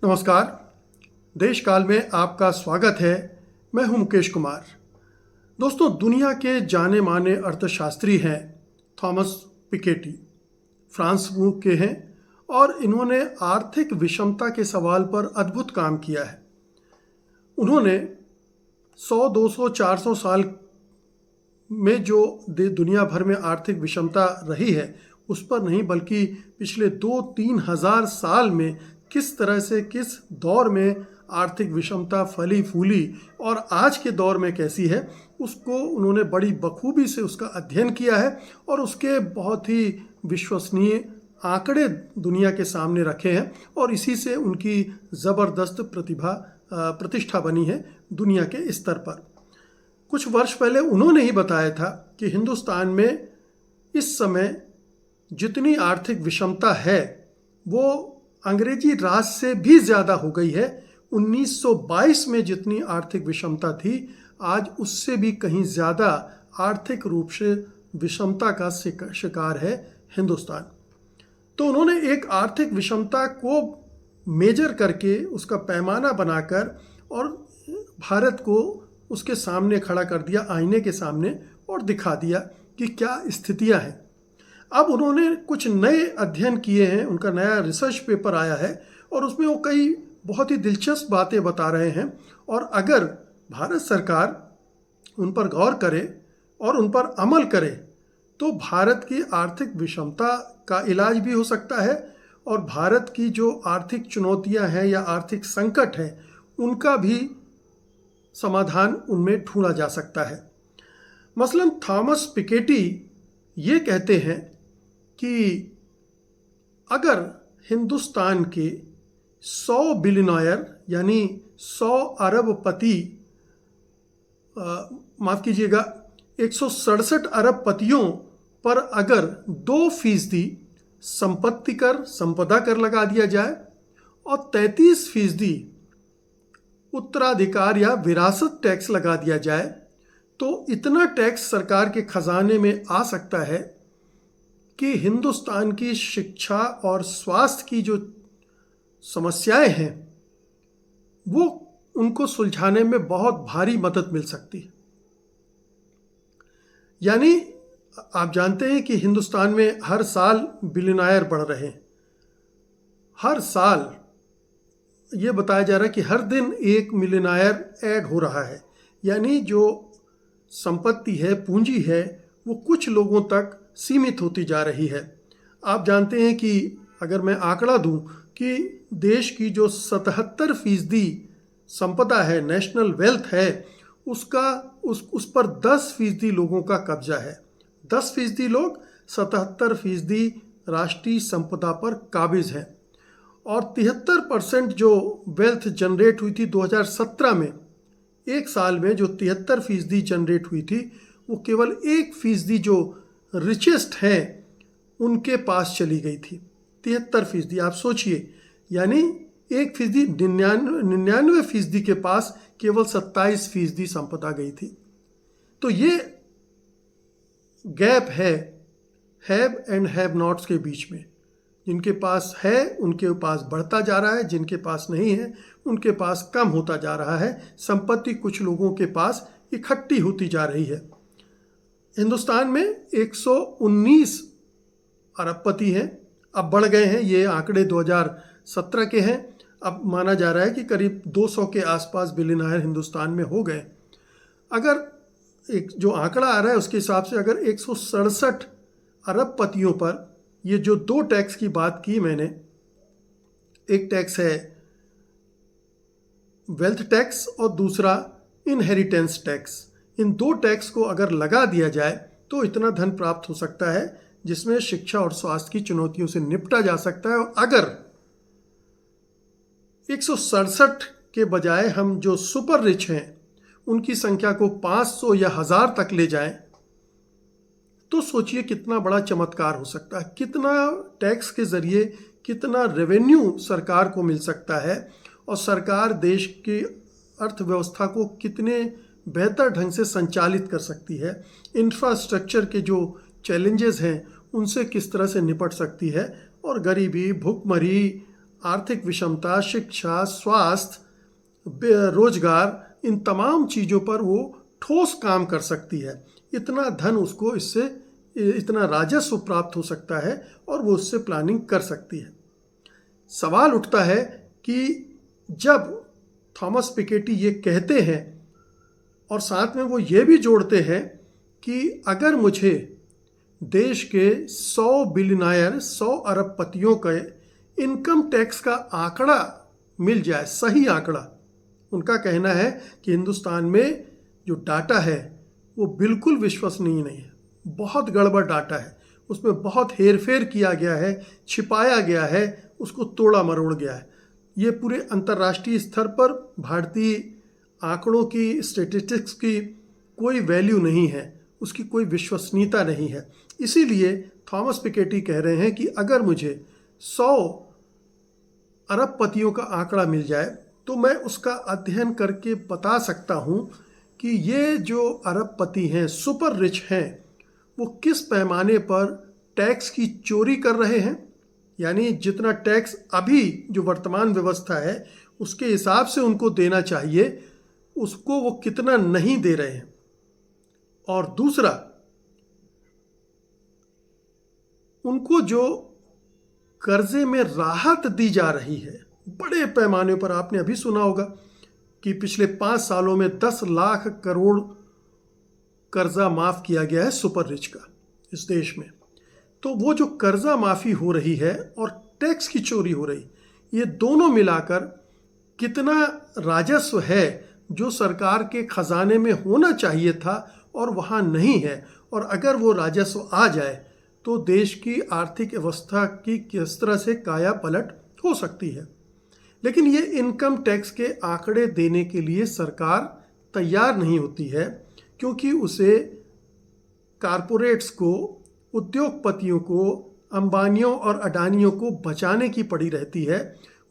नमस्कार। देश काल में आपका स्वागत है। मैं हूं मुकेश कुमार। दोस्तों, दुनिया के जाने माने अर्थशास्त्री हैं थॉमस पिकेटी। फ्रांस मुल्क के हैं और इन्होंने आर्थिक विषमता के सवाल पर अद्भुत काम किया है। उन्होंने 100, 200, 400 साल में जो दुनिया भर में आर्थिक विषमता रही है उस पर नहीं, बल्कि पिछले 2-3 हजार साल में किस तरह से किस दौर में आर्थिक विषमता फली फूली और आज के दौर में कैसी है, उसको उन्होंने बड़ी बखूबी से उसका अध्ययन किया है और उसके बहुत ही विश्वसनीय आंकड़े दुनिया के सामने रखे हैं और इसी से उनकी ज़बरदस्त प्रतिष्ठा बनी है दुनिया के स्तर पर। कुछ वर्ष पहले उन्होंने ही बताया था कि हिंदुस्तान में इस समय जितनी आर्थिक विषमता है वो अंग्रेजी राज से भी ज़्यादा हो गई है। 1922 में जितनी आर्थिक विषमता थी, आज उससे भी कहीं ज़्यादा आर्थिक रूप से विषमता का शिकार है हिंदुस्तान। तो उन्होंने एक आर्थिक विषमता को मेजर करके उसका पैमाना बनाकर और भारत को उसके सामने खड़ा कर दिया, आईने के सामने, और दिखा दिया कि क्या स्थितियां हैं। अब उन्होंने कुछ नए अध्ययन किए हैं, उनका नया रिसर्च पेपर आया है और उसमें वो कई बहुत ही दिलचस्प बातें बता रहे हैं और अगर भारत सरकार उन पर गौर करे और उन पर अमल करे तो भारत की आर्थिक विषमता का इलाज भी हो सकता है और भारत की जो आर्थिक चुनौतियां हैं या आर्थिक संकट है उनका भी समाधान उनमें ढूंढा जा सकता है। मसलन थॉमस पिकेटी ये कहते हैं कि अगर हिंदुस्तान के 100 बिलियनर यानी 100 अरबपति, माफ़ कीजिएगा 167 अरबपतियों पर अगर 2% संपत्ति कर, संपदा कर लगा दिया जाए और 33% उत्तराधिकार या विरासत टैक्स लगा दिया जाए तो इतना टैक्स सरकार के खजाने में आ सकता है कि हिंदुस्तान की शिक्षा और स्वास्थ्य की जो समस्याएं हैं वो उनको सुलझाने में बहुत भारी मदद मिल सकती है। यानी आप जानते हैं कि हिंदुस्तान में हर साल बिलियनर बढ़ रहे हैं। हर साल ये बताया जा रहा है कि हर दिन एक मिलियनर ऐड हो रहा है। यानी जो संपत्ति है, पूंजी है, वो कुछ लोगों तक सीमित होती जा रही है। आप जानते हैं कि अगर मैं आंकड़ा दूं कि देश की जो 77% संपदा है, नेशनल वेल्थ है, उस पर 10% लोगों का कब्जा है। 10% लोग 77% राष्ट्रीय संपदा पर काबिज हैं और 73% जो वेल्थ जनरेट हुई थी 2017 में, एक साल में जो 73% जनरेट हुई थी वो केवल 1% जो रिचेस्ट हैं उनके पास चली गई थी। 73%, आप सोचिए, यानी 1%, 99% के पास केवल 27% संपदा गई थी। तो ये गैप है हैव एंड हैव नॉट्स के बीच में। जिनके पास है उनके पास बढ़ता जा रहा है, जिनके पास नहीं है उनके पास कम होता जा रहा है। संपत्ति कुछ लोगों के पास इकट्ठी होती जा रही है। हिंदुस्तान में 119 अरबपति हैं, अब बढ़ गए हैं। ये आंकड़े 2017 के हैं। अब माना जा रहा है कि करीब 200 के आसपास बिलियनर हिंदुस्तान में हो गए। अगर एक जो आंकड़ा आ रहा है उसके हिसाब से अगर 167 अरबपतियों पर ये जो 2 टैक्स की बात की मैंने, एक टैक्स है वेल्थ टैक्स और दूसरा इनहेरिटेंस टैक्स, इन 2 टैक्स को अगर लगा दिया जाए तो इतना धन प्राप्त हो सकता है जिसमें शिक्षा और स्वास्थ्य की चुनौतियों से निपटा जा सकता है। और अगर 167 के बजाय हम जो सुपर रिच हैं उनकी संख्या को 500 या 1000 तक ले जाएं तो सोचिए कितना बड़ा चमत्कार हो सकता है, कितना टैक्स के जरिए कितना रेवेन्यू सरकार को मिल सकता है और सरकार देश की अर्थव्यवस्था को कितने बेहतर ढंग से संचालित कर सकती है। इंफ्रास्ट्रक्चर के जो चैलेंजेस हैं उनसे किस तरह से निपट सकती है और गरीबी, भुखमरी, आर्थिक विषमता, शिक्षा, स्वास्थ्य, रोजगार, इन तमाम चीज़ों पर वो ठोस काम कर सकती है। इतना धन उसको इससे, इतना राजस्व प्राप्त हो सकता है और वो उससे प्लानिंग कर सकती है। सवाल उठता है कि जब थॉमस पिकेटी ये कहते हैं और साथ में वो ये भी जोड़ते हैं कि अगर मुझे देश के 100 बिलियनियर, 100 अरबपतियों के इनकम टैक्स का आंकड़ा मिल जाए, सही आंकड़ा, उनका कहना है कि हिंदुस्तान में जो डाटा है वो बिल्कुल विश्वसनीय नहीं है, बहुत गड़बड़ डाटा है, उसमें बहुत हेरफेर किया गया है, छिपाया गया है, उसको तोड़ा मरोड़ गया है। ये पूरे अंतर्राष्ट्रीय स्तर पर भारतीय आंकड़ों की, स्टेटिस्टिक्स की कोई वैल्यू नहीं है, उसकी कोई विश्वसनीयता नहीं है। इसीलिए थॉमस पिकेटी कह रहे हैं कि अगर मुझे 100 अरबपतियों का आंकड़ा मिल जाए तो मैं उसका अध्ययन करके बता सकता हूँ कि ये जो अरबपति हैं, सुपर रिच हैं, वो किस पैमाने पर टैक्स की चोरी कर रहे हैं। यानी जितना टैक्स अभी जो वर्तमान व्यवस्था है उसके हिसाब से उनको देना चाहिए, उसको वो कितना नहीं दे रहे हैं। और दूसरा, उनको जो कर्जे में राहत दी जा रही है बड़े पैमाने पर, आपने अभी सुना होगा कि पिछले 5 सालों में 10 लाख करोड़ कर्जा माफ़ किया गया है सुपर रिच का इस देश में। तो वो जो कर्जा माफ़ी हो रही है और टैक्स की चोरी हो रही, ये दोनों मिलाकर कितना राजस्व है जो सरकार के खजाने में होना चाहिए था और वहाँ नहीं है, और अगर वो राजस्व आ जाए तो देश की आर्थिक व्यवस्था की किस तरह से काया पलट हो सकती है। लेकिन ये इनकम टैक्स के आंकड़े देने के लिए सरकार तैयार नहीं होती है, क्योंकि उसे कारपोरेट्स को, उद्योगपतियों को, अंबानियों और अडानियों को बचाने की पड़ी रहती है।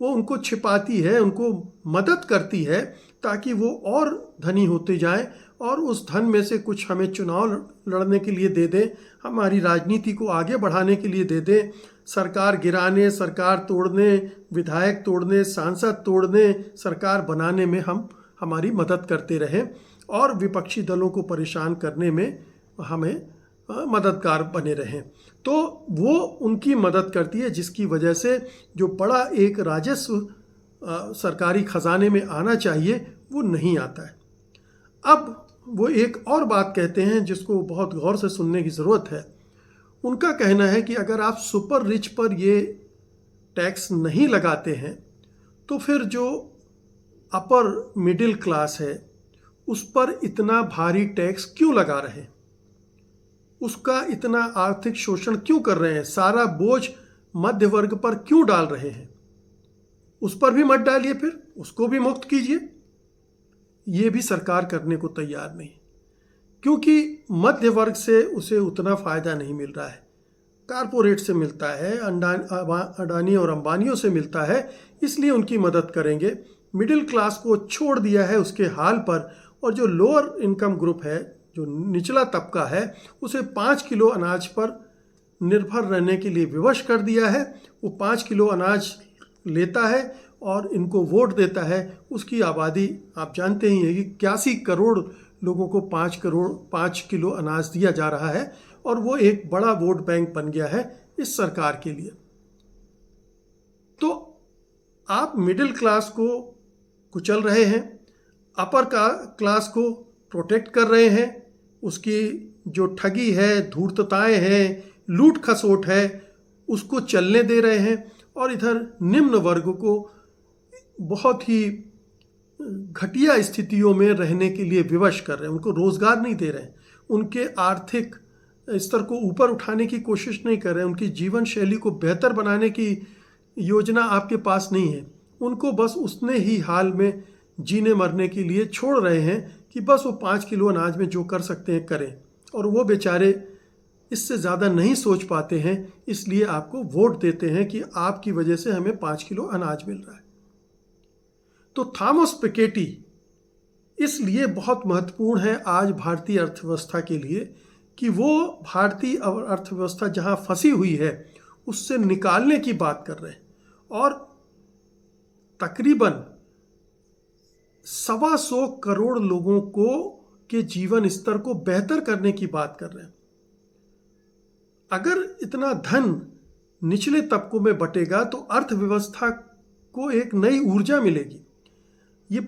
वो उनको छिपाती है, उनको मदद करती है ताकि वो और धनी होते जाएं और उस धन में से कुछ हमें चुनाव लड़ने के लिए दे दें, हमारी राजनीति को आगे बढ़ाने के लिए दे दें, सरकार गिराने, सरकार तोड़ने, विधायक तोड़ने, सांसद तोड़ने, सरकार बनाने में हम हमारी मदद करते रहें और विपक्षी दलों को परेशान करने में हमें मददगार बने रहें। तो वो उनकी मदद करती है, जिसकी वजह से जो बड़ा एक राजस्व सरकारी खजाने में आना चाहिए वो नहीं आता है। अब वो एक और बात कहते हैं जिसको बहुत गौर से सुनने की ज़रूरत है। उनका कहना है कि अगर आप सुपर रिच पर ये टैक्स नहीं लगाते हैं तो फिर जो अपर मिडिल क्लास है उस पर इतना भारी टैक्स क्यों लगा रहे हैं, उसका इतना आर्थिक शोषण क्यों कर रहे हैं, सारा बोझ मध्य वर्ग पर क्यों डाल रहे हैं। उस पर भी मत डालिए, फिर उसको भी मुक्त कीजिए। ये भी सरकार करने को तैयार नहीं, क्योंकि मध्य वर्ग से उसे उतना फ़ायदा नहीं मिल रहा है, कारपोरेट से मिलता है, अडानी और अंबानियों से मिलता है, इसलिए उनकी मदद करेंगे। मिडिल क्लास को छोड़ दिया है उसके हाल पर, और जो लोअर इनकम ग्रुप है, जो निचला तबका है, उसे 5 किलो अनाज पर निर्भर रहने के लिए विवश कर दिया है। वो 5 किलो अनाज लेता है और इनको वोट देता है। उसकी आबादी आप जानते ही हैं कि 81 करोड़ लोगों को 5 किलो अनाज दिया जा रहा है, और वो एक बड़ा वोट बैंक बन गया है इस सरकार के लिए। तो आप मिडिल क्लास को कुचल रहे हैं, अपर क्लास को प्रोटेक्ट कर रहे हैं, उसकी जो ठगी है, धूर्तताएं हैं, लूट खसोट है, उसको चलने दे रहे हैं, और इधर निम्न वर्ग को बहुत ही घटिया स्थितियों में रहने के लिए विवश कर रहे हैं। उनको रोज़गार नहीं दे रहे हैं, उनके आर्थिक स्तर को ऊपर उठाने की कोशिश नहीं कर रहे हैं, उनकी जीवन शैली को बेहतर बनाने की योजना आपके पास नहीं है। उनको बस उतने ही हाल में जीने मरने के लिए छोड़ रहे हैं कि बस वो 5 किलो अनाज में जो कर सकते हैं करें, और वो बेचारे इससे ज़्यादा नहीं सोच पाते हैं, इसलिए आपको वोट देते हैं कि आपकी वजह से हमें 5 किलो अनाज मिल रहा है। तो थॉमस पिकेटी इसलिए बहुत महत्वपूर्ण है आज भारतीय अर्थव्यवस्था के लिए कि वो भारतीय अर्थव्यवस्था जहाँ फंसी हुई है उससे निकालने की बात कर रहे हैं, और तकरीबन 125 करोड़ लोगों को के जीवन स्तर को बेहतर करने की बात कर रहे हैं। अगर इतना धन निचले तबकों में बटेगा तो अर्थव्यवस्था को एक नई ऊर्जा मिलेगी। ये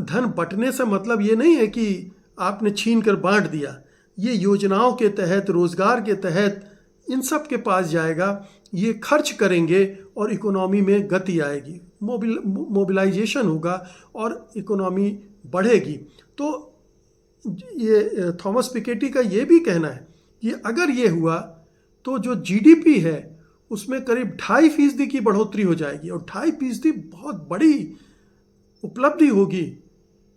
धन बंटने से मतलब ये नहीं है कि आपने छीन कर बांट दिया। ये योजनाओं के तहत, रोजगार के तहत इन सब के पास जाएगा। ये खर्च करेंगे और इकोनॉमी में गति आएगी, मोबिलाइजेशन होगा और इकोनॉमी बढ़ेगी। तो ये थॉमस पिकेटी का ये भी कहना है कि अगर ये हुआ तो जो जीडीपी है उसमें करीब 2.5% की बढ़ोतरी हो जाएगी और 2.5% बहुत बड़ी उपलब्धि होगी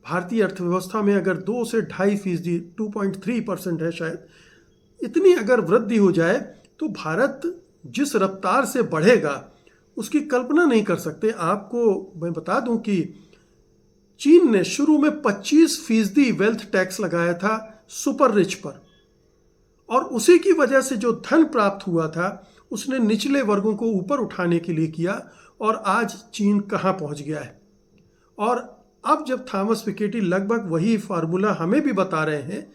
भारतीय अर्थव्यवस्था में। अगर 2 से 2.5%, 2.3% है शायद, इतनी अगर वृद्धि हो जाए तो भारत जिस रफ्तार से बढ़ेगा उसकी कल्पना नहीं कर सकते। आपको मैं बता दूं कि चीन ने शुरू में 25% वेल्थ टैक्स लगाया था सुपर रिच पर, और उसी की वजह से जो धन प्राप्त हुआ था उसने निचले वर्गों को ऊपर उठाने के लिए किया, और आज चीन कहाँ पहुँच गया है। और अब जब थॉमस पिकेटी लगभग वही फार्मूला हमें भी बता रहे हैं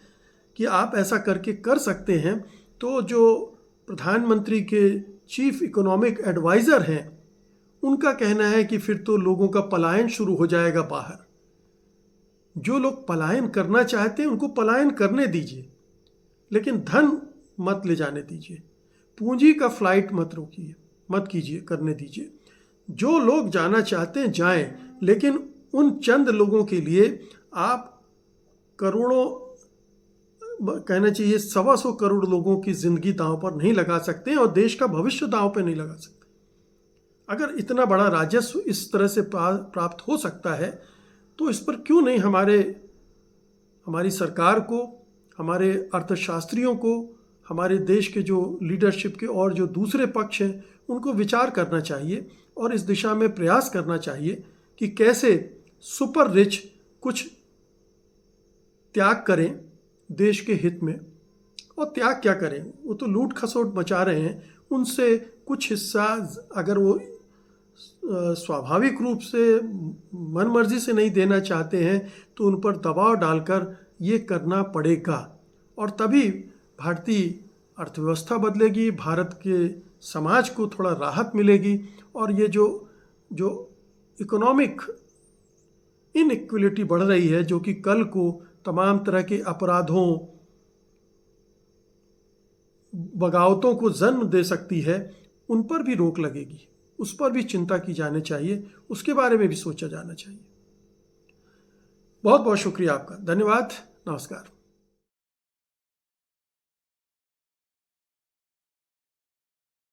कि आप ऐसा करके कर सकते हैं, तो जो प्रधानमंत्री के चीफ इकोनॉमिक एडवाइज़र हैं उनका कहना है कि फिर तो लोगों का पलायन शुरू हो जाएगा बाहर। जो लोग पलायन करना चाहते हैं उनको पलायन करने दीजिए, लेकिन धन मत ले जाने दीजिए। पूंजी का फ्लाइट मत कीजिए, करने दीजिए। जो लोग जाना चाहते हैं जाएं, लेकिन उन चंद लोगों के लिए आप करोड़ों, कहना चाहिए 125 करोड़ लोगों की ज़िंदगी दांव पर नहीं लगा सकते और देश का भविष्य दांव पर नहीं लगा सकते। अगर इतना बड़ा राजस्व इस तरह से प्राप्त हो सकता है तो इस पर क्यों नहीं हमारी सरकार को, हमारे अर्थशास्त्रियों को, हमारे देश के जो लीडरशिप के और जो दूसरे पक्ष हैं उनको विचार करना चाहिए और इस दिशा में प्रयास करना चाहिए कि कैसे सुपर रिच कुछ त्याग करें देश के हित में। और त्याग क्या करें, वो तो लूट खसोट मचा रहे हैं, उनसे कुछ हिस्सा अगर वो स्वाभाविक रूप से मन मर्जी से नहीं देना चाहते हैं तो उन पर दबाव डालकर ये करना पड़ेगा, और तभी भारतीय अर्थव्यवस्था बदलेगी, भारत के समाज को थोड़ा राहत मिलेगी, और ये जो इकोनॉमिक इनइक्वलिटी बढ़ रही है जो कि कल को तमाम तरह के अपराधों, बगावतों को जन्म दे सकती है, उन पर भी रोक लगेगी। उस पर भी चिंता की जानी चाहिए, उसके बारे में भी सोचा जाना चाहिए। बहुत बहुत शुक्रिया आपका, धन्यवाद, नमस्कार।